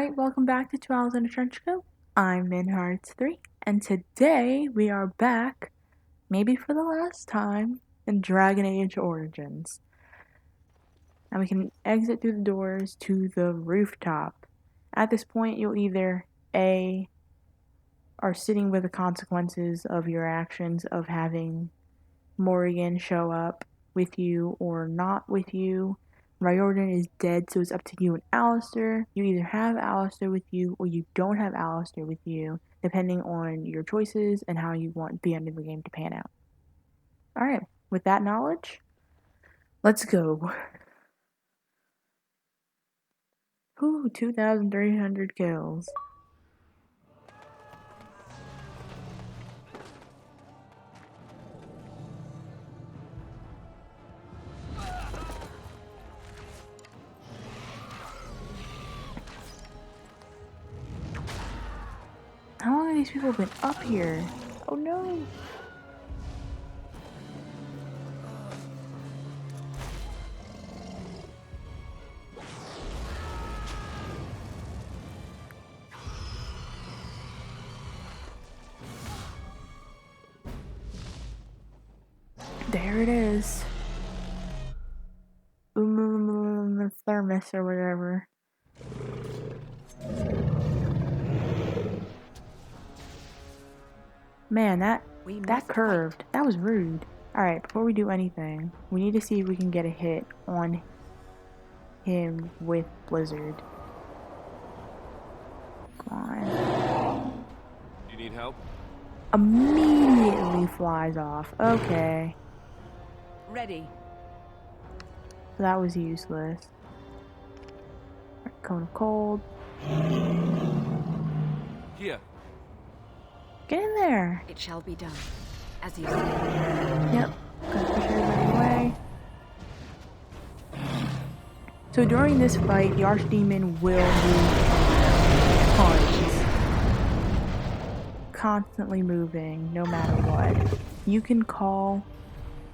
Alright, welcome back to 2 Hours in a Trench Coat. I'm Minhearts3, and today we are back, maybe for the last time, in Dragon Age Origins. And we can exit through the doors to the rooftop. At this point, you'll either A, are sitting with the consequences of your actions of having Morrigan show up with you or not with you. Riordan is dead, so it's up to you and Alistair. You either have Alistair with you or you don't have Alistair with you, depending on your choices and how you want the end of the game to pan out. Alright, with that knowledge, let's go. Ooh, 2,300 kills. How long have these people been up here? Oh no! There it is. Thermos or whatever. Man, that curved. That was rude. Alright, before we do anything, we need to see if we can get a hit on him with Blizzard. Come on. You need help? Immediately flies off. Okay. Ready. So that was useless. Cone of Cold. Here. Get in there. It shall be done, as you say. Yep. Gotta push everybody away. So during this fight, the Archdemon will move tons. Constantly moving, no matter what. You can call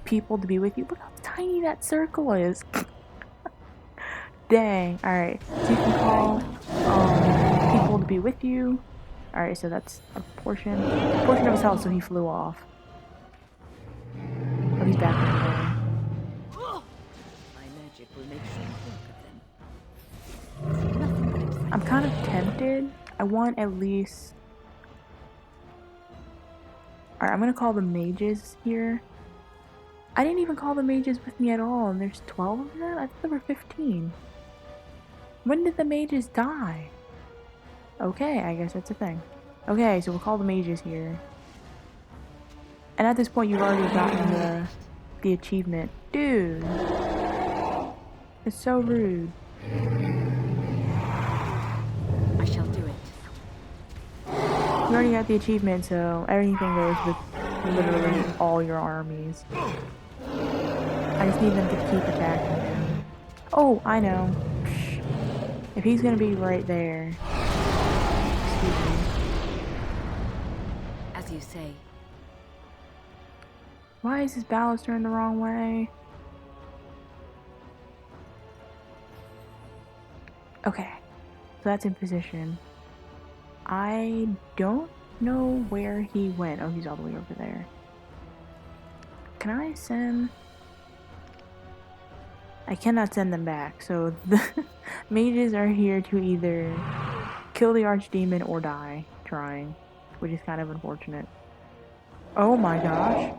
people to be with you. Look how tiny that circle is. Dang. Alright. So you can call people to be with you. Alright, so that's a portion of his health, so he flew off. Oh, he's back in there. My magic will make short work of them. I'm kind of tempted. I want at least... Alright, I'm gonna call the mages here. I didn't even call the mages with me at all, and there's 12 of them? I thought there were 15. When did the mages die? Okay, I guess that's a thing. Okay, so we'll call the mages here. And at this point, you've already gotten the achievement. Dude! It's so rude. I shall do it. You already got the achievement, so everything goes with literally all your armies. I just need them to keep attacking him. Oh, I know. If he's gonna be right there. Excuse me. As you say. Why is his ballast turned the wrong way? Okay. So that's in position. I don't know where he went. Oh, he's all the way over there. Can I send... I cannot send them back, so the mages are here to either kill the Archdemon or die trying, which is kind of unfortunate. Oh my gosh.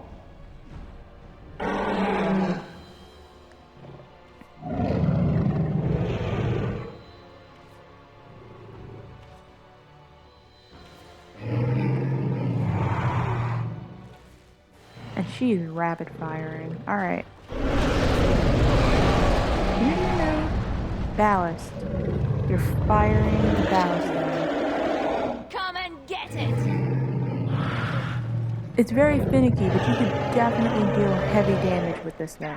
And she's rapid firing. Alright. No. Ballast. You're firing the ballast gun. Come and get it! It's very finicky, but you could definitely deal heavy damage with this thing.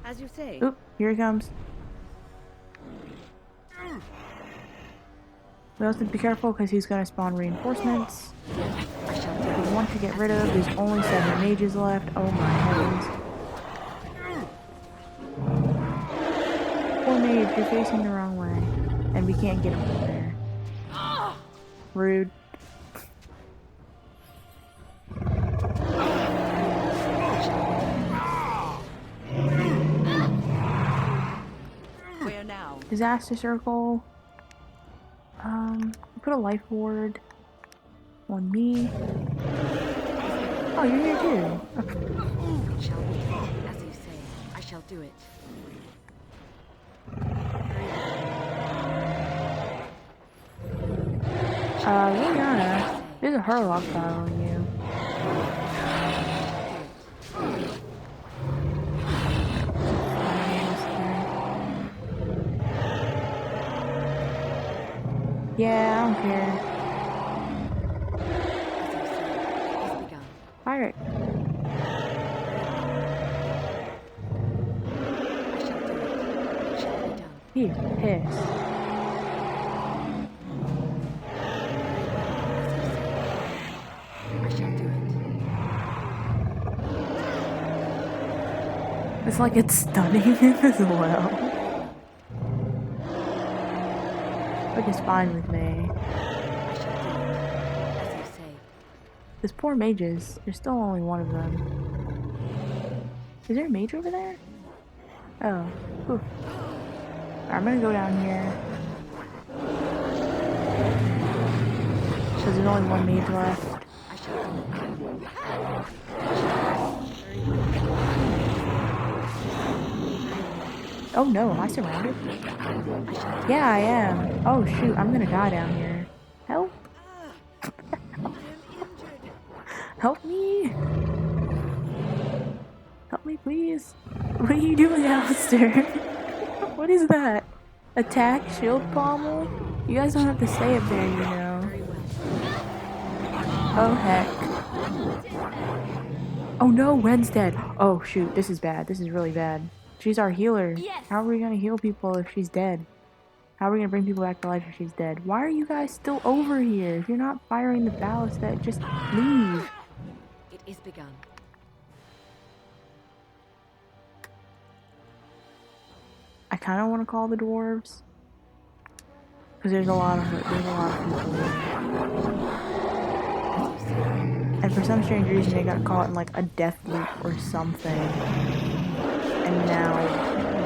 As you say. Oop, here he comes. We also have to be careful because he's going to spawn reinforcements. I shall do We it. want to get rid of. There's only 7 mages left. Oh my heavens. Poor mage, you're facing the wrong way. And we can't get him from there. Rude. Where now? Disaster circle. Put a life ward on me. Oh, you're here too. It shall be done. As you say, I shall do it. Liliana, there's a Hurlock following you. Yeah, I don't care. As you say, it is begun. Pirate. I shall do it. It shall be done. He's pissed. I shall do it. It's like it's stunning him as well. Which is fine with me. I shall do it. As you say. Those poor mages. There's still only one of them. Is there a mage over there? Oh. Whew. I'm gonna go down here. Because there's only one mage left. I shall do it. Oh no, am I surrounded? Yeah, I am. Oh shoot, I'm gonna die down here. Help! Help me! Help me, please. What are you doing, Alistair? What is that? Attack shield pommel? You guys don't have to say it there, you know. Very well. Oh heck. Oh no, Wen's dead. Oh shoot, this is bad. This is really bad. She's our healer. Yes. How are we gonna heal people if she's dead? How are we gonna bring people back to life if she's dead? Why are you guys still over here? If you're not firing the ballista, just leave. It is begun. I kind of want to call the dwarves because there's a lot of people. And for some strange reason, they got caught in like a death loop or something. And now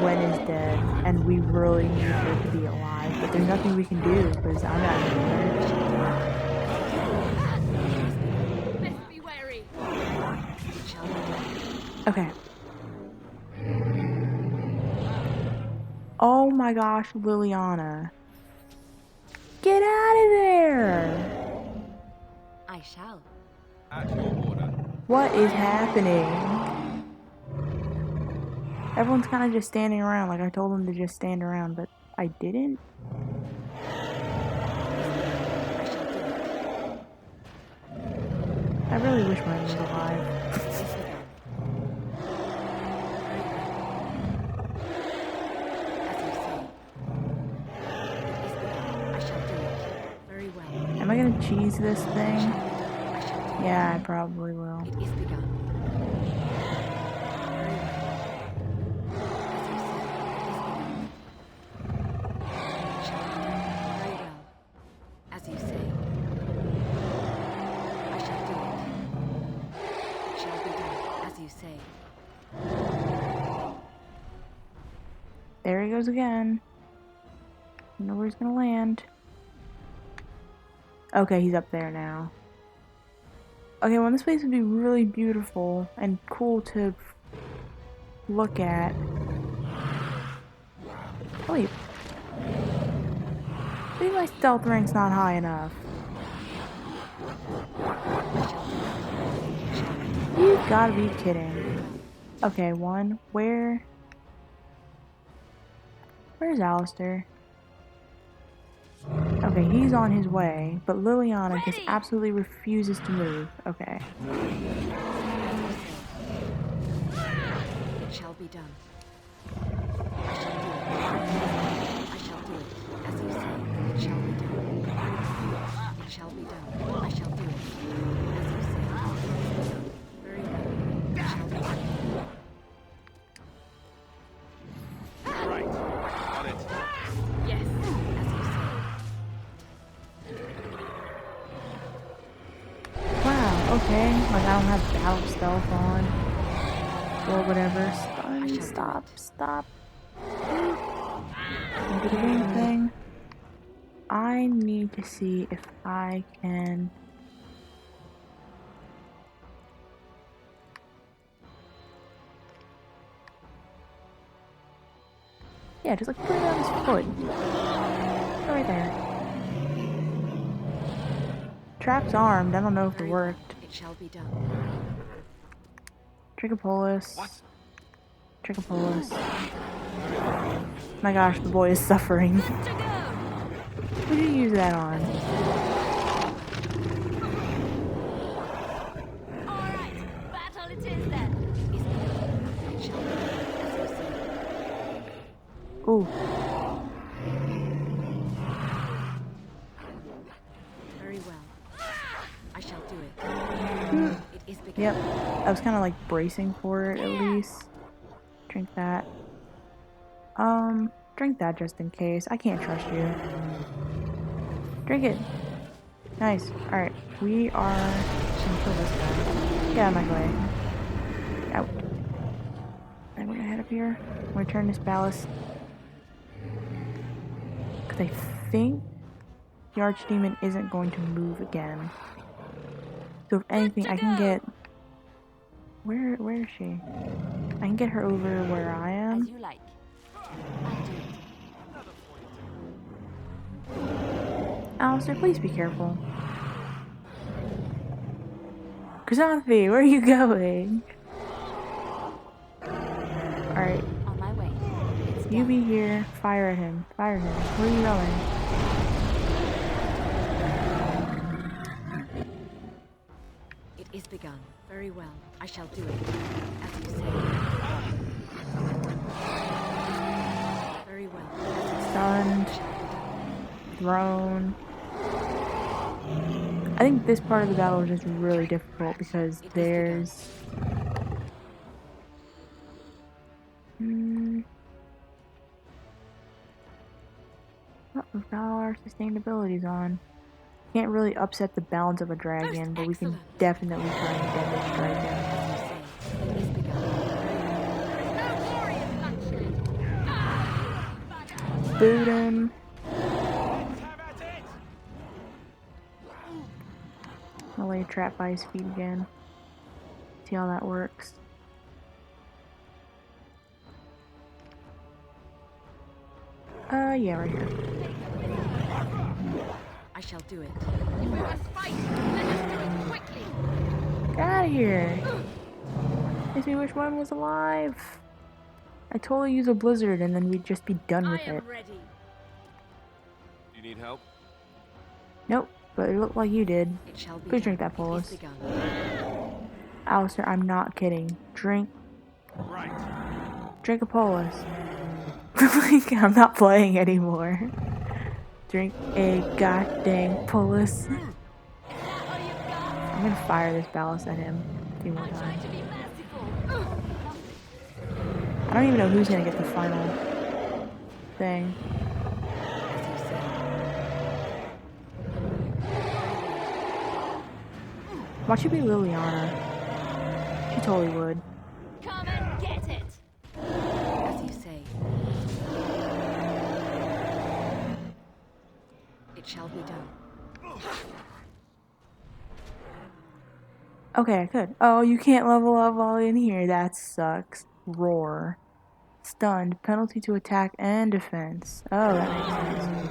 Gwen is dead, and we really need her to be alive. But there's nothing we can do because I'm not here. Best be wary. Okay. Oh my gosh, Liliana. Get out of there! I shall. At your order. What is happening? Everyone's kind of just standing around, like I told them to just stand around, but I didn't. I really wish Ren was alive. Am I gonna cheese this thing? Yeah, I probably will. It is begun. Very well. As you say. Very well. As you say. I shall do it. It shall be done. As you say. There he goes again. I know where he's gonna land. Okay, he's up there now. Okay, well, this place would be really beautiful and cool to look at. Wait. Maybe my stealth rank's not high enough. You gotta be kidding. Okay, one. Where's Alistair? Okay, he's on his way, but Liliana just absolutely refuses to move. Okay. It shall be done. I shall do it. I shall do it. As you say, it shall be done. don't have battle stealth on. Or whatever. Stun, stop. Don't do the wing thing. I need to see if I can... Yeah, just like put it on his foot. Right there. Trap's armed. I don't know if it worked. It shall be done. Trichopolis. Trichopolis. My gosh, the boy is suffering. Who did you use that on? Alright, battle it is then. It shall be as you say. Ooh. Very well. I shall do it. It is begun. Yep. I was kind of like bracing for it at least. Drink that. Drink that just in case. I can't trust you. Drink it. Nice. Alright. We are gonna kill this guy. Get out of my way. Out. I'm gonna head up here. I'm gonna turn this ballast. Because I think the Archdemon isn't going to move again. So if anything, I can get... Where is she? I can get her over where I am. As you like. Alistair, please be careful. Chrysanthi, where are you going? Alright. On my way. You be here. Fire at him. Fire at him. Where are you going? It is begun. Very well. I shall do it. As you say. Very well. Stunned. Thrown. I think this part of the battle is just really difficult because there's... Oh, we've got all our sustained abilities on. Can't really upset the balance of a dragon, but we can definitely try and damage dragon. Boot him. I'll lay a trap by his feet again. See how that works. Yeah, right here. I shall do it. If we must fight, let us do it quickly. Get out of here. Makes me wish one was alive. I totally use a blizzard and then we'd just be done with I am it. ready. You need help? Nope, but it looked like you did. It shall be Please drink done. that, Polis. It is begun. Alistair, I'm not kidding. Drink Right. a Polis. Like, I'm not playing anymore. Drink a goddamn Polis. I'm gonna fire this ballast at him a few more times. To be merciful. I don't even know who's gonna get the final thing. As you say. Watch it be Liliana. She totally would. Come and get it. As you say. It shall be done. Okay, I could. Oh, you can't level up while in here. That sucks. Roar. Stunned. Penalty to attack and defense. Oh, that makes sense.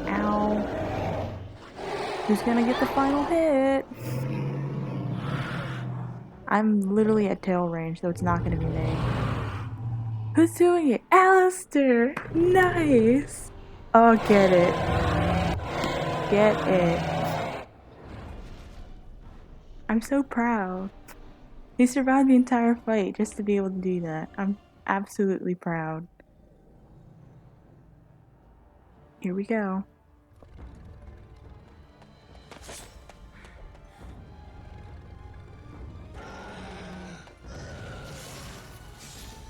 Ow. Who's gonna get the final hit? I'm literally at tail range, so it's not gonna be me. Who's doing it? Alistair! Nice! Oh, get it. Get it. I'm so proud. He survived the entire fight just to be able to do that. I'm absolutely proud. Here we go.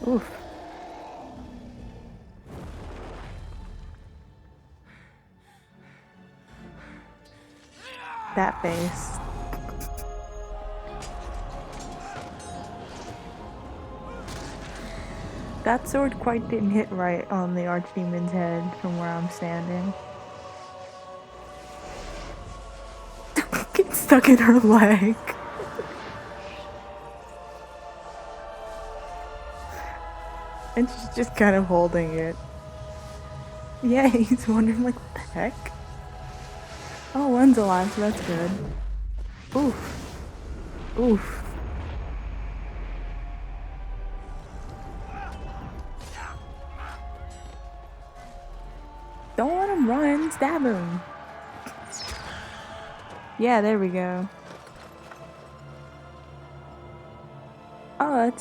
Oof. That face. That sword quite didn't hit right on the archdemon's head from where I'm standing. Get stuck in her leg. And she's just kind of holding it. Yeah, he's wondering like, what the heck? Oh, one's alive, so that's good. Oof. Oof. Don't let him run, stab him. Yeah, there we go. Oh,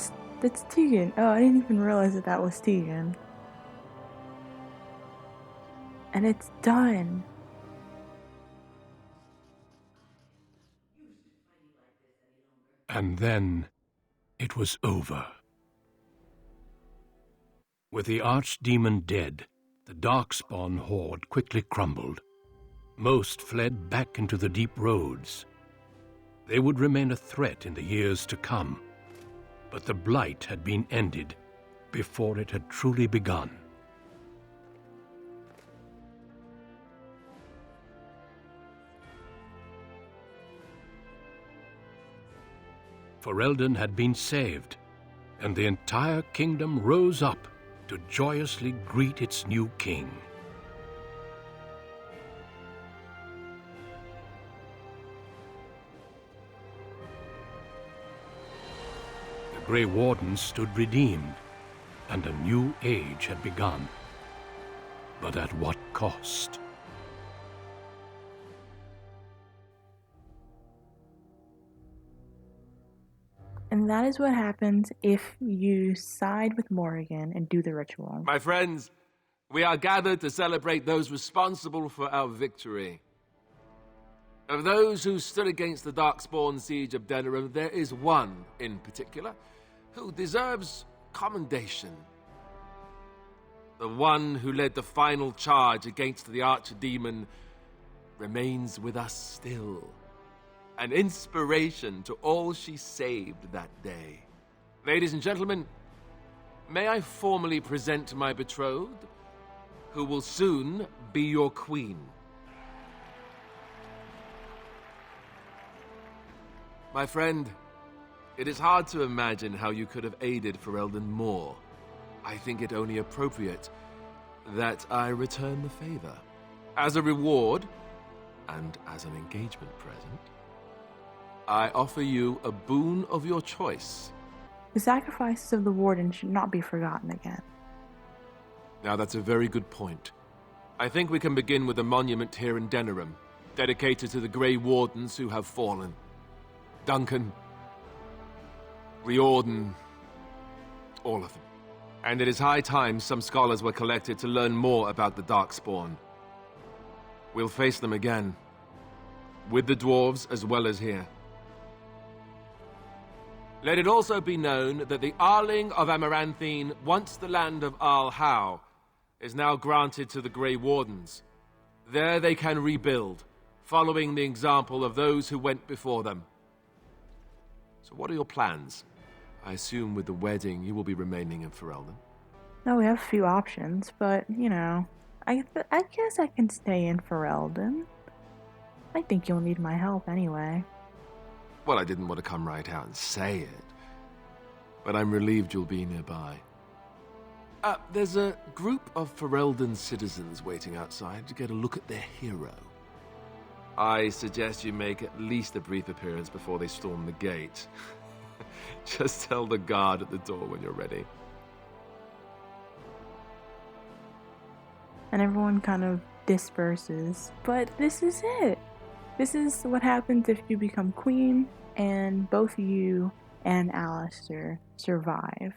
that's Tegan. Oh, I didn't even realize that was Tegan. And it's done. And then it was over. With the archdemon dead, the darkspawn horde quickly crumbled. Most fled back into the deep roads. They would remain a threat in the years to come, but the blight had been ended before it had truly begun. Ferelden had been saved, and the entire kingdom rose up to joyously greet its new king. The Grey Wardens stood redeemed, and a new age had begun. But at what cost? And that is what happens if you side with Morrigan and do the ritual. My friends, we are gathered to celebrate those responsible for our victory. Of those who stood against the Darkspawn siege of Denerim, there is one in particular who deserves commendation. The one who led the final charge against the archdemon remains with us still. An inspiration to all she saved that day. Ladies and gentlemen, may I formally present my betrothed, who will soon be your queen. My friend, it is hard to imagine how you could have aided Ferelden more. I think it only appropriate that I return the favor. As a reward, and as an engagement present, I offer you a boon of your choice. The sacrifices of the Warden should not be forgotten again. Now that's a very good point. I think we can begin with a monument here in Denerim, dedicated to the Grey Wardens who have fallen. Duncan, Riordan, all of them. And it is high time some scholars were collected to learn more about the Darkspawn. We'll face them again, with the dwarves as well as here. Let it also be known that the Arling of Amaranthine, once the land of Arl Howe, is now granted to the Grey Wardens. There they can rebuild, following the example of those who went before them. So what are your plans? I assume with the wedding you will be remaining in Ferelden. No, we have a few options, but, you know, I guess I can stay in Ferelden. I think you'll need my help anyway. Well, I didn't want to come right out and say it, but I'm relieved you'll be nearby. There's a group of Ferelden citizens waiting outside to get a look at their hero. I suggest you make at least a brief appearance before they storm the gate. Just tell the guard at the door when you're ready. And everyone kind of disperses. But this is it. This is what happens if you become queen and both you and Alistair survive.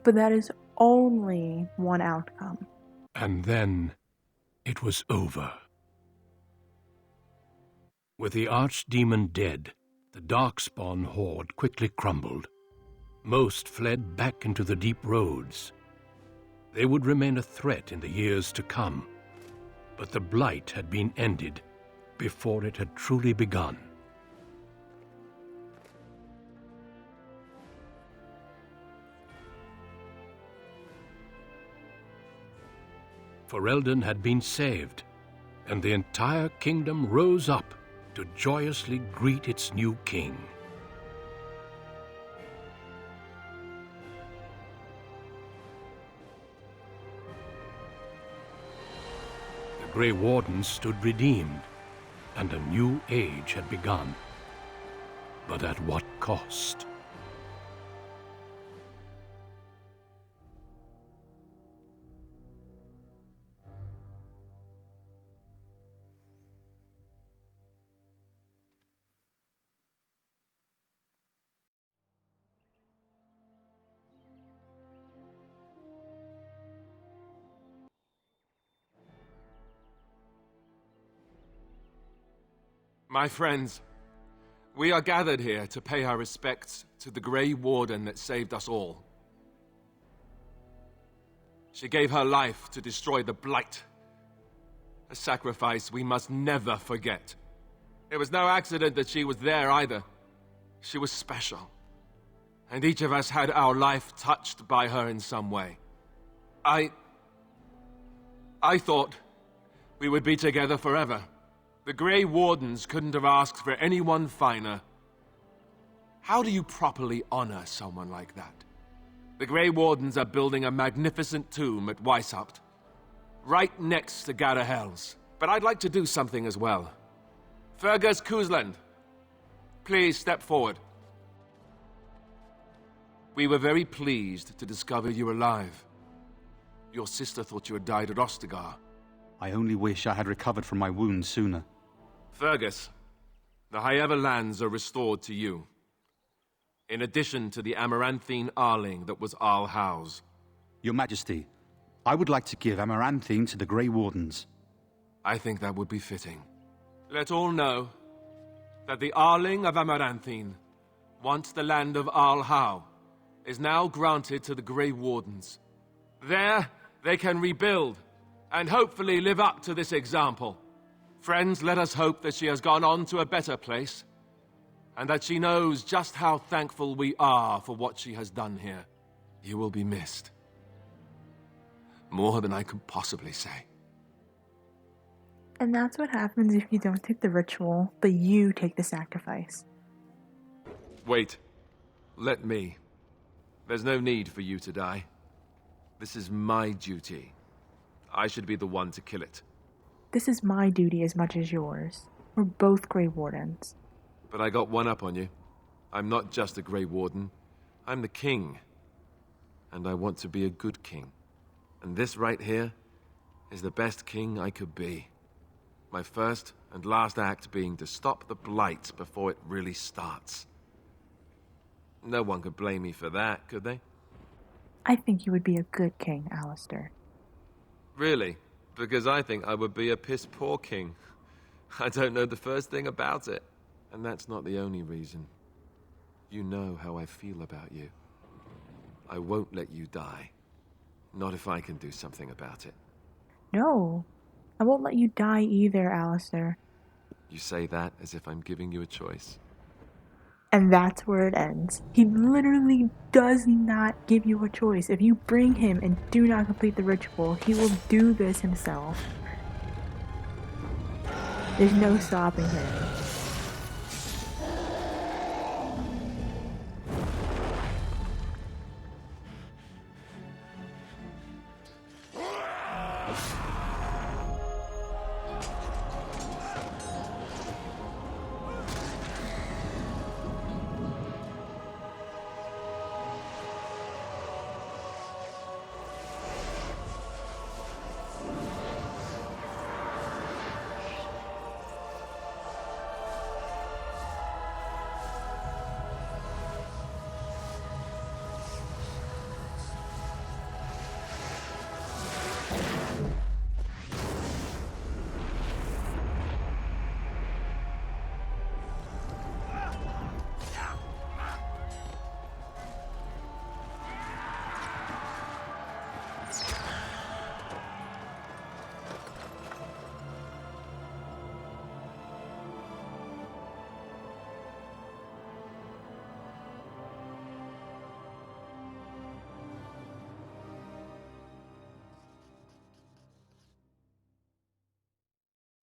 But that is only one outcome. And then it was over. With the archdemon dead, the Darkspawn horde quickly crumbled. Most fled back into the deep roads. They would remain a threat in the years to come, but the blight had been ended before it had truly begun. Ferelden had been saved, and the entire kingdom rose up to joyously greet its new king. The Grey Wardens stood redeemed, and a new age had begun. But at what cost? My friends, we are gathered here to pay our respects to the Grey Warden that saved us all. She gave her life to destroy the Blight, a sacrifice we must never forget. It was no accident that she was there either. She was special, and each of us had our life touched by her in some way. I thought we would be together forever. The Grey Wardens couldn't have asked for anyone finer. How do you properly honor someone like that? The Grey Wardens are building a magnificent tomb at Weishaupt, right next to Garahels. But I'd like to do something as well. Fergus Kuzland, please step forward. We were very pleased to discover you alive. Your sister thought you had died at Ostagar. I only wish I had recovered from my wounds sooner. Fergus, the Highever lands are restored to you, in addition to the Amaranthine Arling that was Arlhouse. Your Majesty, I would like to give Amaranthine to the Grey Wardens. I think that would be fitting. Let all know that the Arling of Amaranthine, once the land of Arlhouse, is now granted to the Grey Wardens. There, they can rebuild, and hopefully live up to this example. Friends, let us hope that she has gone on to a better place, and that she knows just how thankful we are for what she has done here. You will be missed. More than I can possibly say. And that's what happens if you don't take the ritual, but you take the sacrifice. Wait. Let me. There's no need for you to die. This is my duty. I should be the one to kill it. This is my duty as much as yours. We're both Grey Wardens. But I got one up on you. I'm not just a Grey Warden. I'm the king. And I want to be a good king. And this right here is the best king I could be. My first and last act being to stop the Blight before it really starts. No one could blame me for that, could they? I think you would be a good king, Alistair. Really? Because I think I would be a piss-poor king. I don't know the first thing about it. And that's not the only reason. You know how I feel about you. I won't let you die. Not if I can do something about it. No, I won't let you die either, Alistair. You say that as if I'm giving you a choice. And that's where it ends. He literally does not give you a choice. If you bring him and do not complete the ritual, he will do this himself. There's no stopping him.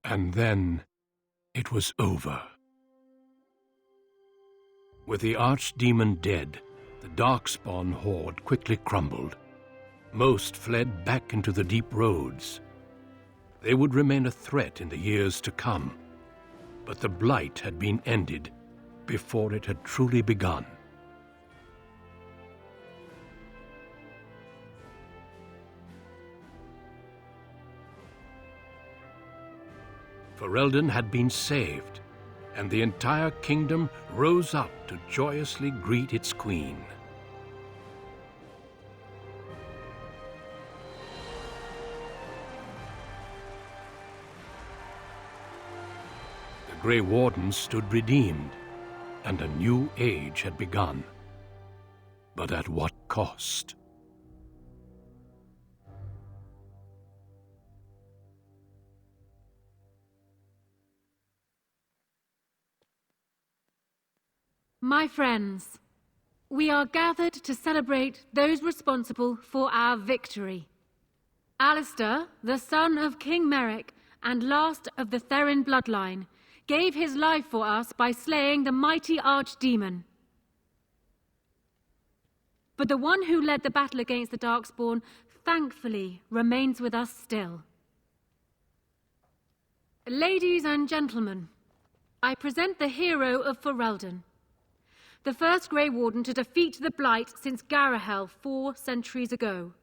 And then it was over. With the archdemon dead, the darkspawn horde quickly crumbled. Most fled back into the deep roads. They would remain a threat in the years to come, but the blight had been ended before it had truly begun. Ferelden had been saved, and the entire kingdom rose up to joyously greet its queen. The Grey Wardens stood redeemed, and a new age had begun. But at what cost? My friends, we are gathered to celebrate those responsible for our victory. Alistair, the son of King Merrick and last of the Therin bloodline, gave his life for us by slaying the mighty archdemon. But the one who led the battle against the Darkspawn thankfully remains with us still. Ladies and gentlemen, I present the hero of Ferelden, the first Grey Warden to defeat the Blight since Garahel 4 centuries ago.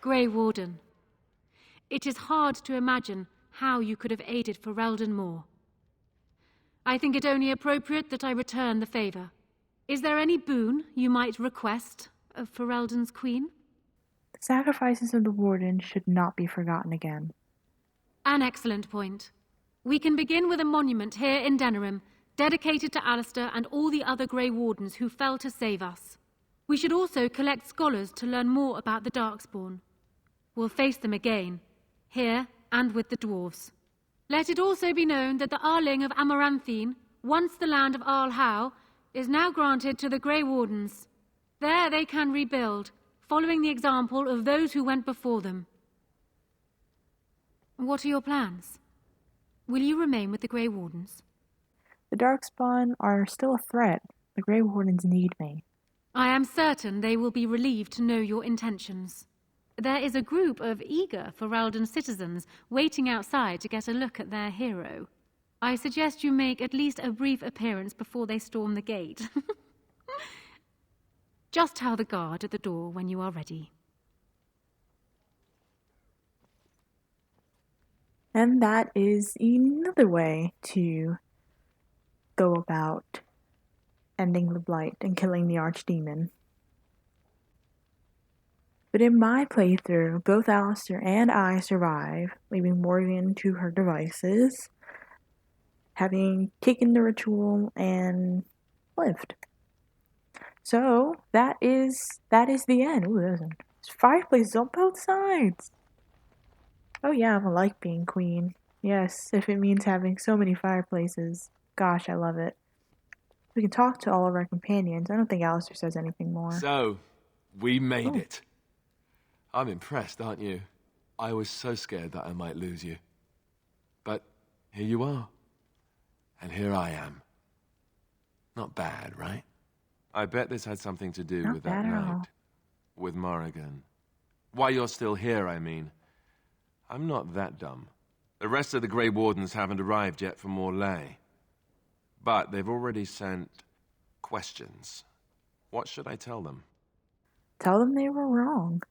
Grey Warden, it is hard to imagine how you could have aided Ferelden more. I think it only appropriate that I return the favor. Is there any boon you might request of Ferelden's queen? The sacrifices of the Warden should not be forgotten again. An excellent point. We can begin with a monument here in Denerim, dedicated to Alistair and all the other Grey Wardens who fell to save us. We should also collect scholars to learn more about the Darkspawn. We'll face them again, here and with the dwarves. Let it also be known that the Arling of Amaranthine, once the land of Arl Howe, is now granted to the Grey Wardens. There they can rebuild, following the example of those who went before them. What are your plans? Will you remain with the Grey Wardens? The Darkspawn are still a threat. The Grey Wardens need me. I am certain they will be relieved to know your intentions. There is a group of eager Ferelden citizens waiting outside to get a look at their hero. I suggest you make at least a brief appearance before they storm the gate. Just tell the guard at the door when you are ready. And that is another way to go about ending the Blight and killing the Archdemon. But in my playthrough, both Alistair and I survive, leaving Morgan to her devices, having taken the ritual and lived. So that is the end. Ooh, there's fireplaces on both sides. Oh yeah, I like being queen. Yes, if it means having so many fireplaces. Gosh, I love it. We can talk to all of our companions. I don't think Alistair says anything more. So, we made it. I'm impressed, aren't you? I was so scared that I might lose you. But here you are. And here I am. Not bad, right? I bet this had something to do Not with that bad at all. night. With Morrigan. Why you're still here, I mean. I'm not that dumb. The rest of the Grey Wardens haven't arrived yet from Morlaix. But they've already sent questions. What should I tell them? Tell them they were wrong.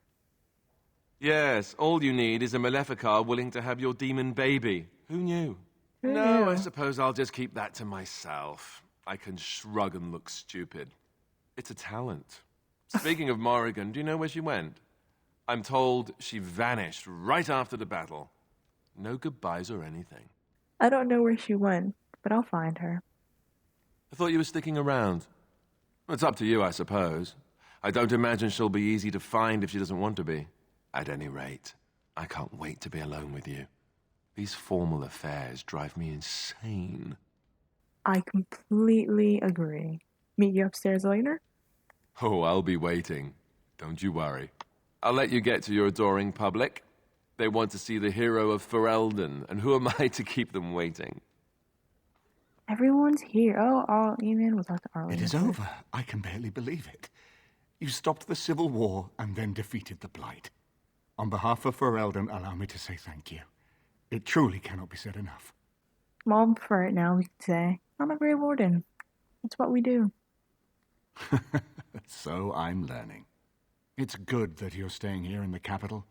Yes, all you need is a Maleficar willing to have your demon baby. Who knew? Who No, knew? I suppose I'll just keep that to myself. I can shrug and look stupid. It's a talent. Speaking of Morrigan, do you know where she went? I'm told she vanished right after the battle. No goodbyes or anything. I don't know where she went, but I'll find her. I thought you were sticking around. It's up to you, I suppose. I don't imagine she'll be easy to find if she doesn't want to be. At any rate, I can't wait to be alone with you. These formal affairs drive me insane. I completely agree. Meet you upstairs later? Oh, I'll be waiting. Don't you worry. I'll let you get to your adoring public. They want to see the hero of Ferelden, and who am I to keep them waiting? Everyone's here. Oh, Eamon, we'll talk to Arlene. It is first. over. I can barely believe it. You stopped the Civil War and then defeated the Blight. On behalf of Ferelden, allow me to say thank you. It truly cannot be said enough. Well, for it now, we could say, I'm a Grey Warden. That's what we do. So I'm learning. It's good that you're staying here in the capital.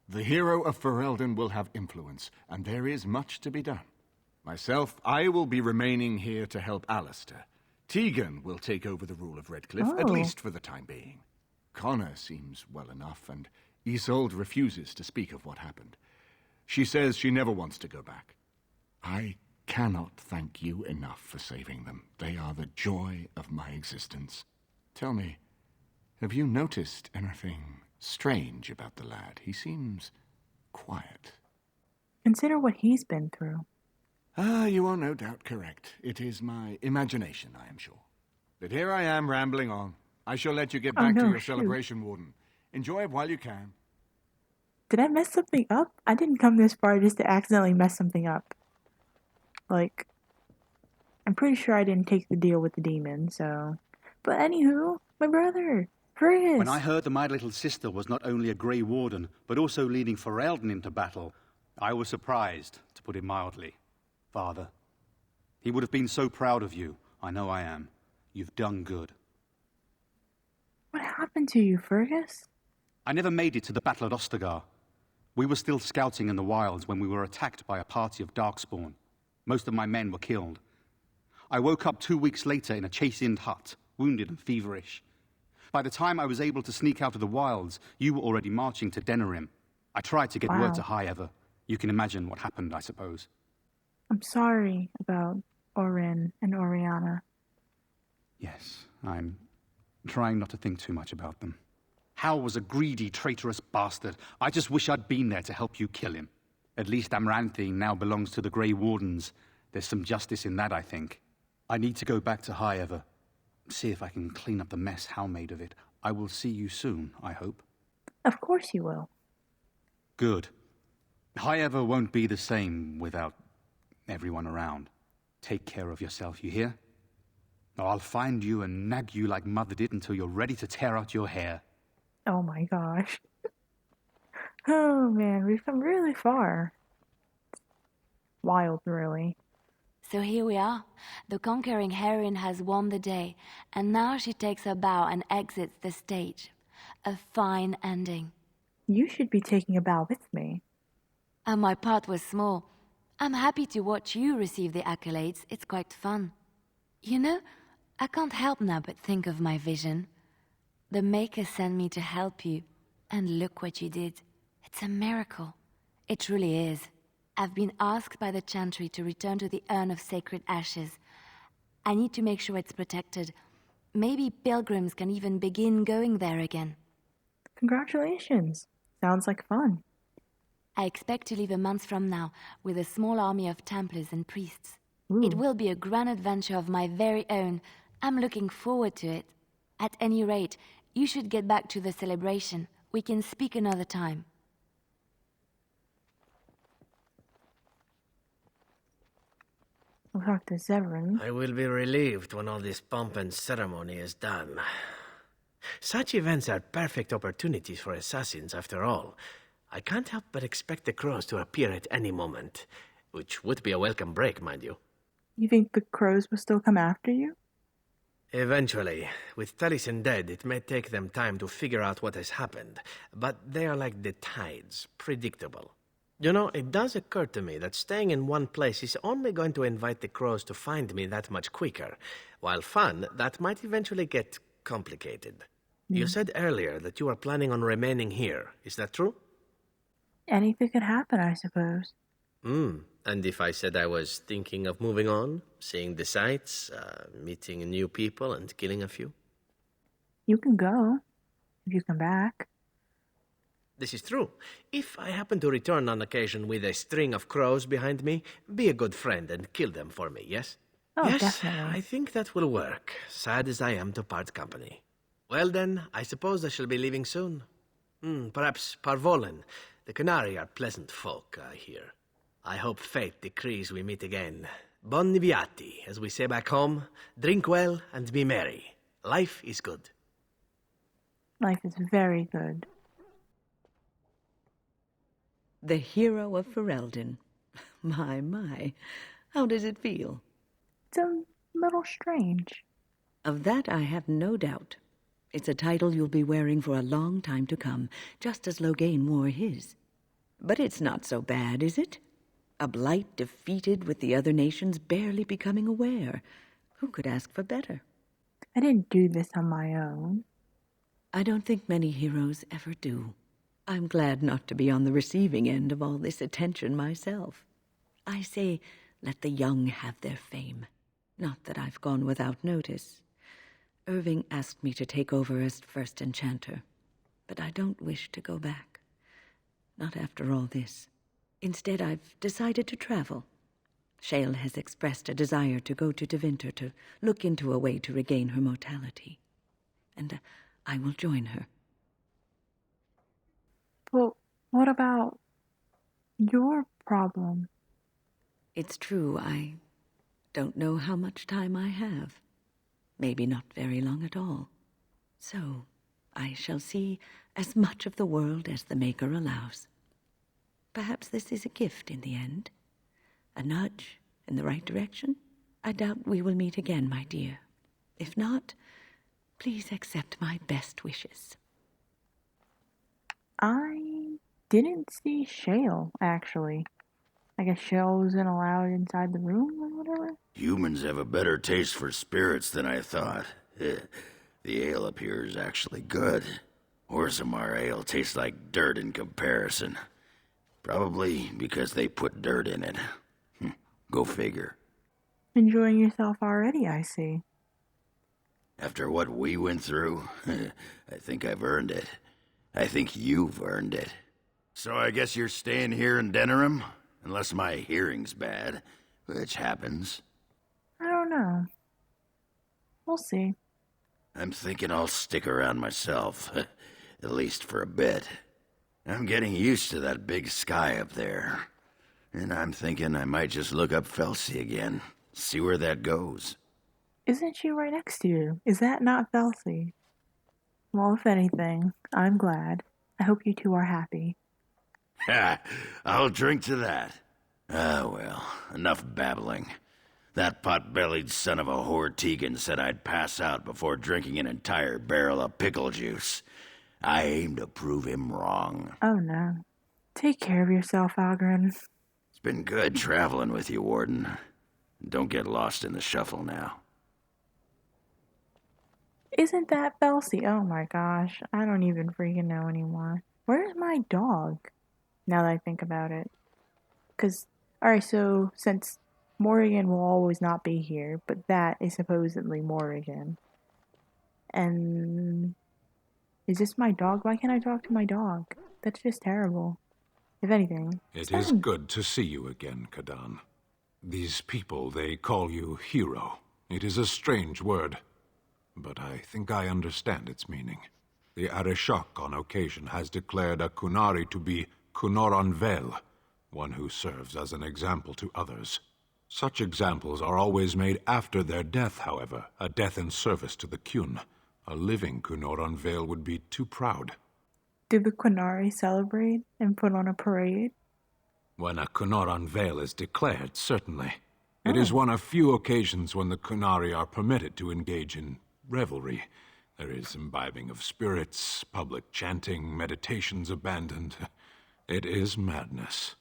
The hero of Ferelden will have influence, and there is much to be done. Myself, I will be remaining here to help Alistair. Tegan will take over the rule of Redcliffe, at Oh. least for the time being. Connor seems well enough, and Isolde refuses to speak of what happened. She says she never wants to go back. I cannot thank you enough for saving them. They are the joy of my existence. Tell me, have you noticed anything strange about the lad? He seems quiet. Consider what he's been through. You are no doubt correct. It is my imagination, I am sure. But here I am rambling on. I shall let you get back to no, your shoot. celebration, Warden. Enjoy it while you can. Did I mess something up? I didn't come this far just to accidentally mess something up. Like, I'm pretty sure I didn't take the deal with the demon, so... But anywho, my brother, Fergus! When I heard that my little sister was not only a Grey Warden, but also leading Ferelden into battle, I was surprised, to put it mildly. Father, he would have been so proud of you. I know I am. You've done good. What happened to you, Fergus? I never made it to the Battle at Ostagar. We were still scouting in the wilds when we were attacked by a party of Darkspawn. Most of my men were killed. I woke up 2 weeks later in a chase-in hut, wounded and feverish. By the time I was able to sneak out of the wilds, you were already marching to Denerim. I tried to get Wow. word to High Ever. You can imagine what happened, I suppose. I'm sorry about Orin and Oriana. Yes, I'm trying not to think too much about them. Hal was a greedy, traitorous bastard. I just wish I'd been there to help you kill him. At least Amaranthine now belongs to the Grey Wardens. There's some justice in that, I think. I need to go back to High Ever. See if I can clean up the mess Hal made of it. I will see you soon, I hope. Of course you will. Good. High Ever won't be the same without everyone around. Take care of yourself, you hear? Or I'll find you and nag you like Mother did until you're ready to tear out your hair. Oh my gosh. Oh man, we've come really far. Wild, really. So here we are. The conquering heroine has won the day, and now she takes her bow and exits the stage. A fine ending. You should be taking a bow with me. And my part was small. I'm happy to watch you receive the accolades. It's quite fun. You know, I can't help now but think of my vision. The Maker sent me to help you, and look what you did. It's a miracle. It truly is. I've been asked by the Chantry to return to the Urn of Sacred Ashes. I need to make sure it's protected. Maybe pilgrims can even begin going there again. Congratulations. Sounds like fun. I expect to leave a month from now with a small army of Templars and priests. Ooh. It will be a grand adventure of my very own. I'm looking forward to it. At any rate, you should get back to the celebration. We can speak another time. We'll talk to Severin. I will be relieved when all this pomp and ceremony is done. Such events are perfect opportunities for assassins, after all. I can't help but expect the crows to appear at any moment, which would be a welcome break, mind you. You think the crows will still come after you? Eventually. With Taliesin dead, it may take them time to figure out what has happened, but they are like the tides, predictable. You know, it does occur to me that staying in one place is only going to invite the crows to find me that much quicker. While fun, that might eventually get complicated. You said earlier that you are planning on remaining here. Is that true? Anything could happen, I suppose. And if I said I was thinking of moving on, seeing the sights, meeting new people and killing a few? You can go, if you come back. This is true. If I happen to return on occasion with a string of crows behind me, be a good friend and kill them for me, yes? Oh, yes, definitely. I think that will work, sad as I am to part company. Well then, I suppose I shall be leaving soon. Perhaps Parvolen. The Qunari are pleasant folk, I hear. I hope fate decrees we meet again. Bon niviati, as we say back home. Drink well and be merry. Life is good. Life is very good. The hero of Ferelden. My. How does it feel? It's a little strange. Of that I have no doubt. It's a title you'll be wearing for a long time to come, just as Loghain wore his. But it's not so bad, is it? A blight defeated with the other nations barely becoming aware. Who could ask for better? I didn't do this on my own. I don't think many heroes ever do. I'm glad not to be on the receiving end of all this attention myself. I say, let the young have their fame. Not that I've gone without notice. Irving asked me to take over as first enchanter, but I don't wish to go back. Not after all this. Instead, I've decided to travel. Shale has expressed a desire to go to Tevinter to look into a way to regain her mortality. And I will join her. Well, what about your problem? It's true, I don't know how much time I have. Maybe not very long at all. So, I shall see as much of the world as the Maker allows. Perhaps this is a gift in the end. A nudge in the right direction. I doubt we will meet again, my dear. If not, please accept my best wishes. I didn't see Shale, actually. I guess Shale wasn't allowed inside the room or whatever? Humans have a better taste for spirits than I thought. The ale up here is actually good. Orzammar ale tastes like dirt in comparison. Probably because they put dirt in it. Go figure. Enjoying yourself already, I see. After what we went through, I think I've earned it. I think you've earned it. So I guess you're staying here in Denerim? Unless my hearing's bad, which happens. I don't know. We'll see. I'm thinking I'll stick around myself, at least for a bit. I'm getting used to that big sky up there. And I'm thinking I might just look up Felsi again, see where that goes. Isn't she right next to you? Is that not Felsi? Well, if anything, I'm glad. I hope you two are happy. Ha! I'll drink to that. Ah, well, enough babbling. That pot-bellied son of a whore Tegan said I'd pass out before drinking an entire barrel of pickle juice. I aim to prove him wrong. Oh no. Take care of yourself, Ogren. It's been good traveling with you, Warden. Don't get lost in the shuffle now. Isn't that Felsi? Oh my gosh. I don't even freaking know anymore. Where's my dog? Now that I think about it. Alright, so since Morrigan will always not be here, but that is supposedly Morrigan. And is this my dog? Why can't I talk to my dog? That's just terrible. If anything. It is good to see you again, Kadan. These people, they call you hero. It is a strange word, but I think I understand its meaning. The Arishok on occasion has declared a Qunari to be Cunoran Vel, one who serves as an example to others. Such examples are always made after their death, however, a death in service to the Qun. A living Cunoran Vel would be too proud. Do the Qunari celebrate and put on a parade? When a Cunoran Vel is declared, certainly. It is one of few occasions when the Qunari are permitted to engage in revelry. There is imbibing of spirits, public chanting, meditations abandoned. It is madness.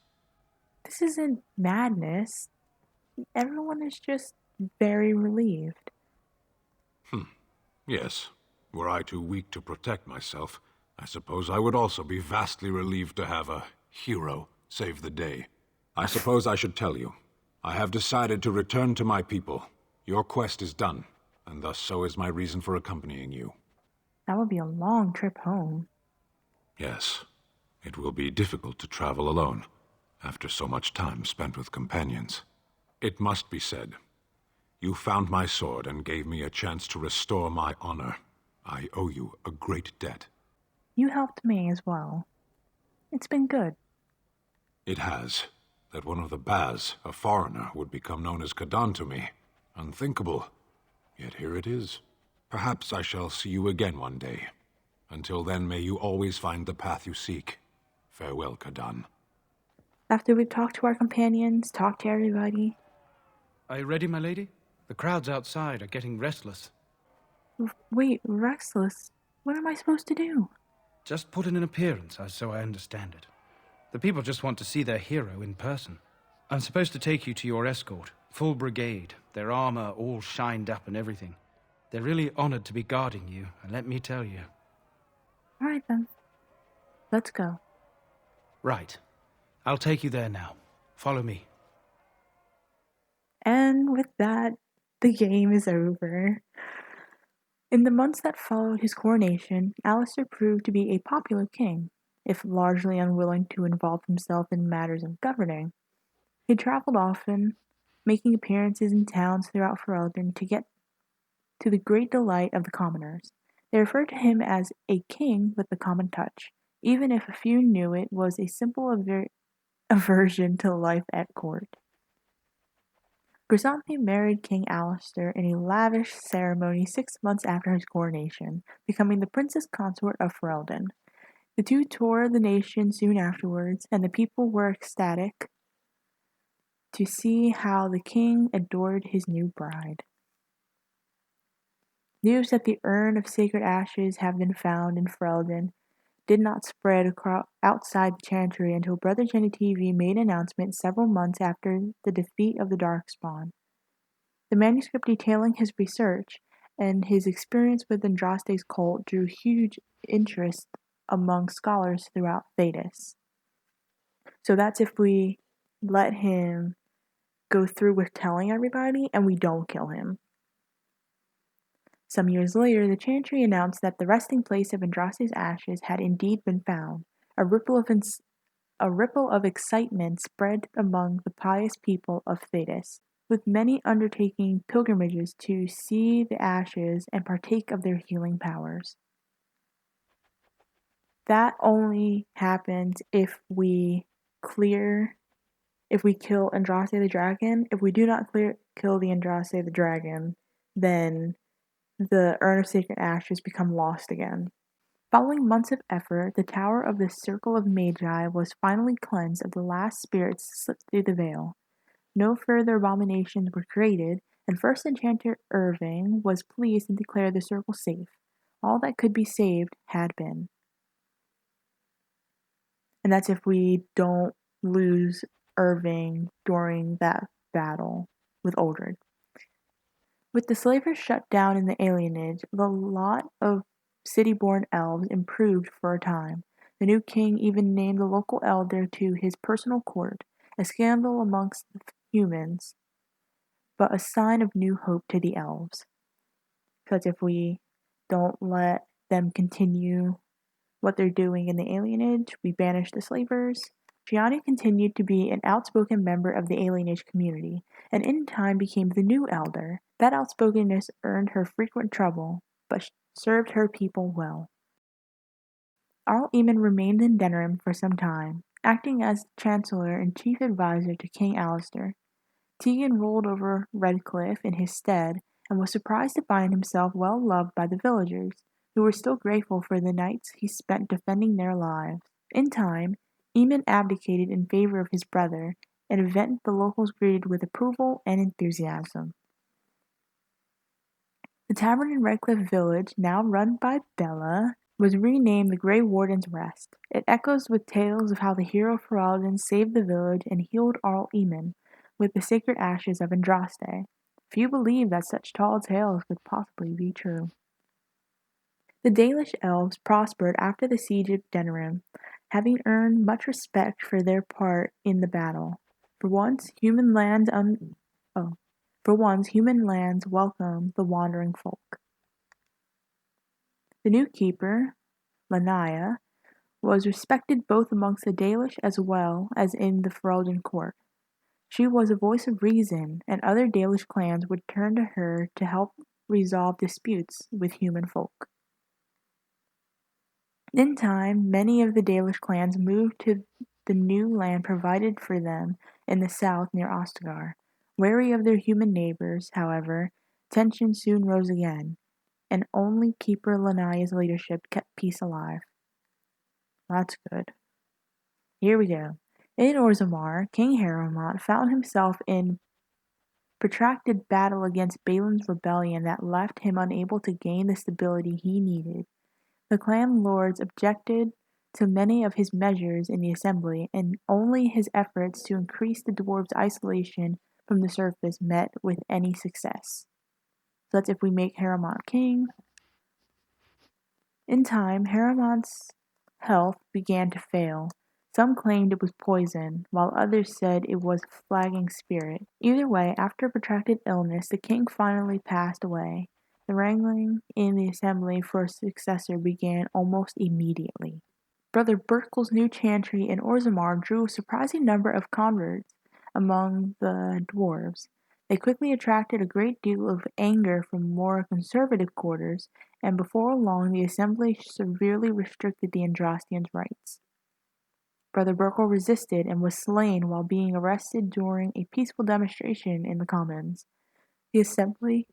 This isn't madness. Everyone is just very relieved. Yes. Were I too weak to protect myself, I suppose I would also be vastly relieved to have a hero save the day. I suppose I should tell you. I have decided to return to my people. Your quest is done, and thus so is my reason for accompanying you. That would be a long trip home. Yes. It will be difficult to travel alone, after so much time spent with companions. It must be said, you found my sword and gave me a chance to restore my honor. I owe you a great debt. You helped me as well. It's been good. It has. That one of the Baz, a foreigner, would become known as Kadan to me. Unthinkable. Yet here it is. Perhaps I shall see you again one day. Until then, may you always find the path you seek. Farewell, Kadan. After we've talked to our companions, talked to everybody. Are you ready, my lady? The crowds outside are getting restless. Wait, restless? What am I supposed to do? Just put in an appearance, so I understand it. The people just want to see their hero in person. I'm supposed to take you to your escort, full brigade, their armor all shined up and everything. They're really honored to be guarding you, and let me tell you. All right, then. Let's go. Right. I'll take you there now. Follow me. And with that, the game is over. In the months that followed his coronation, Alistair proved to be a popular king, if largely unwilling to involve himself in matters of governing. He traveled often, making appearances in towns throughout Ferelden to get to the great delight of the commoners. They referred to him as a king with the common touch, even if a few knew it was a simple aversion to life at court. Chrysanthemum married King Alistair in a lavish ceremony 6 months after his coronation, becoming the princess consort of Ferelden. The two toured the nation soon afterwards, and the people were ecstatic to see how the king adored his new bride. News that the urn of sacred ashes had been found in Ferelden did not spread outside the chantry until Brother Genitive made an announcement several months after the defeat of the Darkspawn. The manuscript detailing his research and his experience with Andraste's cult drew huge interest among scholars throughout Thedas. So that's if we let him go through with telling everybody and we don't kill him. Some years later, the Chantry announced that the resting place of Andraste's ashes had indeed been found. A ripple of excitement spread among the pious people of Thedas, with many undertaking pilgrimages to see the ashes and partake of their healing powers. That only happens if we kill Andraste the dragon. If we do not kill the Andraste the dragon, then the Urn of Sacred Ashes become lost again. Following months of effort, the Tower of the Circle of Magi was finally cleansed of the last spirits slipped through the veil. No further abominations were created, and First Enchanter Irving was pleased and declared the circle safe. All that could be saved had been. And that's if we don't lose Irving during that battle with Uldred. With the slavers shut down in the alienage, the lot of city-born elves improved for a time. The new king even named the local elder to his personal court, a scandal amongst the humans, but a sign of new hope to the elves. Because if we don't let them continue what they're doing in the alienage, we banish the slavers. Gianni continued to be an outspoken member of the alienage community, and in time became the new elder. That outspokenness earned her frequent trouble, but served her people well. Arl Eamon remained in Denerim for some time, acting as chancellor and chief advisor to King Alistair. Tegan ruled over Redcliffe in his stead, and was surprised to find himself well loved by the villagers, who were still grateful for the nights he spent defending their lives. In time, Eamon abdicated in favor of his brother, an event the locals greeted with approval and enthusiasm. The tavern in Redcliffe Village, now run by Bella, was renamed the Grey Warden's Rest. It echoes with tales of how the hero Ferelden saved the village and healed Arl Eamon with the sacred ashes of Andraste. Few believe that such tall tales could possibly be true. The Dalish elves prospered after the siege of Denerim, having earned much respect for their part in the battle. For once, human lands welcomed the wandering folk. The new keeper, Lanaya, was respected both amongst the Dalish as well as in the Ferelden court. She was a voice of reason, and other Dalish clans would turn to her to help resolve disputes with human folk. In time, many of the Dalish clans moved to the new land provided for them in the south near Ostagar. Wary of their human neighbors, however, tension soon rose again, and only Keeper Lanai's leadership kept peace alive. That's good. Here we go. In Orzammar, King Harrowmont found himself in protracted battle against Balin's rebellion that left him unable to gain the stability he needed. The clan lords objected to many of his measures in the assembly, and only his efforts to increase the dwarves' isolation from the surface met with any success. So that's if we make Harrowmont king. In time, Harrowmont's health began to fail. Some claimed it was poison, while others said it was flagging spirit. Either way, after a protracted illness, the king finally passed away. The wrangling in the assembly for a successor began almost immediately. Brother Burkel's new chantry in Orzammar drew a surprising number of converts among the dwarves. They quickly attracted a great deal of anger from more conservative quarters, and before long the assembly severely restricted the Andrastians' rights. Brother Burkle resisted and was slain while being arrested during a peaceful demonstration in the Commons. The assembly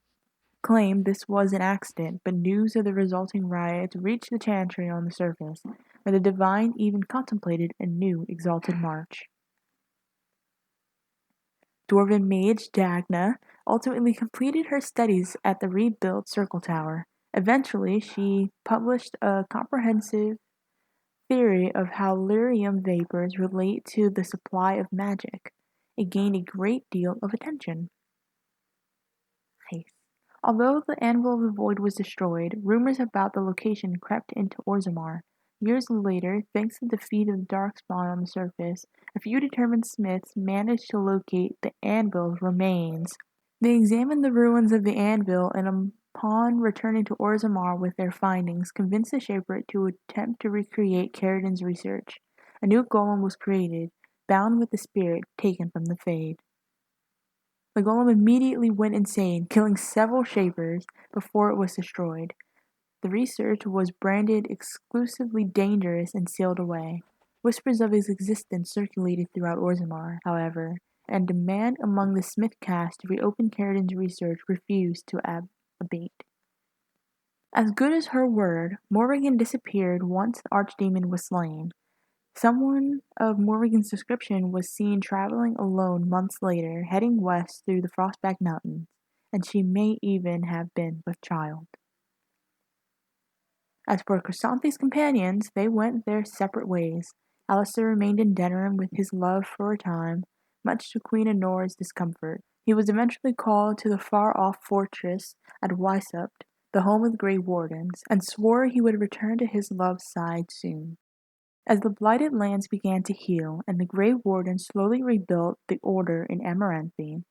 claimed this was an accident, but news of the resulting riots reached the chantry on the surface, where the divine even contemplated a new exalted march. Dwarven mage Dagna ultimately completed her studies at the rebuilt Circle Tower. Eventually, she published a comprehensive theory of how lyrium vapors relate to the supply of magic. It gained a great deal of attention. Nice. Although the Anvil of the Void was destroyed, rumors about the location crept into Orzammar. Years later, thanks to the defeat of the Darkspawn on the surface, a few determined smiths managed to locate the anvil's remains. They examined the ruins of the anvil and upon returning to Orzammar with their findings, convinced the Shaper to attempt to recreate Carradin's research. A new golem was created, bound with the spirit taken from the Fade. The golem immediately went insane, killing several Shapers before it was destroyed. The research was branded exclusively dangerous and sealed away. Whispers of its existence circulated throughout Orzammar, however, and demand among the Smith caste to reopen Carradin's research refused to abate. As good as her word, Morrigan disappeared once the archdemon was slain. Someone of Morrigan's description was seen traveling alone months later, heading west through the Frostback Mountains, and she may even have been with child. As for Chrysanthi's companions, they went their separate ways. Alistair remained in Denerim with his love for a time, much to Queen Honora's discomfort. He was eventually called to the far-off fortress at Weisupt, the home of the Grey Wardens, and swore he would return to his love's side soon. As the blighted lands began to heal and the Grey Wardens slowly rebuilt the Order in Amaranthine,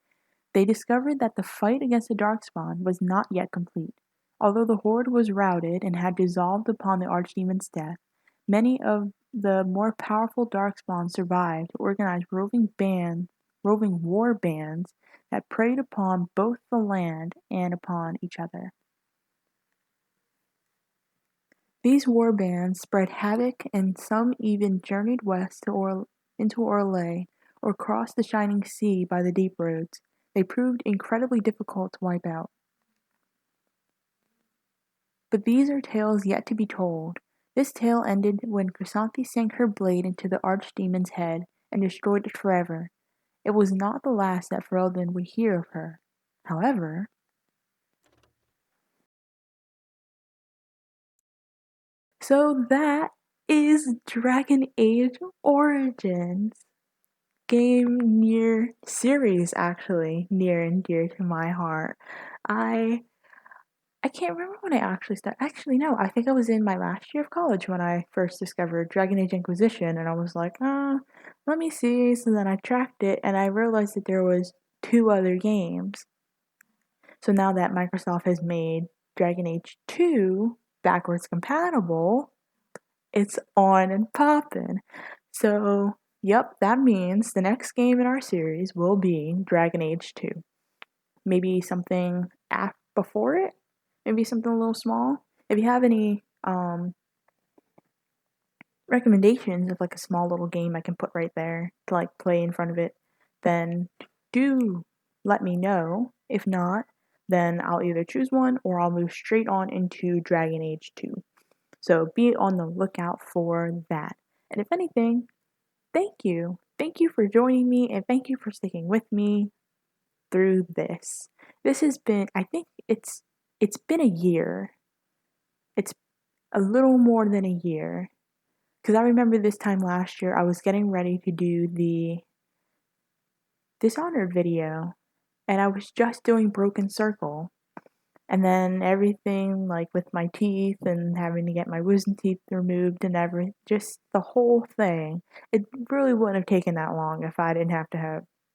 they discovered that the fight against the Darkspawn was not yet complete. Although the Horde was routed and had dissolved upon the Archdemon's death, many of the more powerful Darkspawn survived to organize roving war bands that preyed upon both the land and upon each other. These war bands spread havoc, and some even journeyed west into Orlais or crossed the Shining Sea by the deep roads. They proved incredibly difficult to wipe out. But these are tales yet to be told. This tale ended when Chrysanthi sank her blade into the archdemon's head and destroyed it forever. It was not the last that Ferelden would hear of her. However, so that is Dragon Age Origins. Series actually near and dear to my heart. I can't remember when I actually started. Actually, no, I think I was in my last year of college when I first discovered Dragon Age Inquisition, and I was like, let me see. So then I tracked it, and I realized that there was 2 other games. So now that Microsoft has made Dragon Age 2 backwards compatible, it's on and poppin'. So, yep, that means the next game in our series will be Dragon Age 2. Maybe something before it? Maybe something a little small? If you have any recommendations of like a small little game I can put right there to like play in front of it, then do let me know. If not, then I'll either choose one or I'll move straight on into Dragon Age 2. So be on the lookout for that. And if anything, thank you. Thank you for joining me and thank you for sticking with me through this. This has been, I think it's been a year. It's a little more than a year. Because I remember this time last year, I was getting ready to do the Dishonored video, and I was just doing Broken Circle. And then everything, like with my teeth and having to get my wisdom teeth removed and everything, just the whole thing. It really wouldn't have taken that long if I didn't have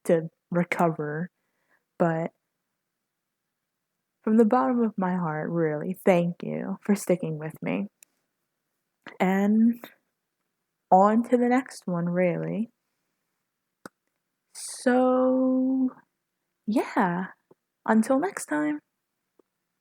to recover. But from the bottom of my heart, really, thank you for sticking with me. And on to the next one, really. So, yeah, until next time.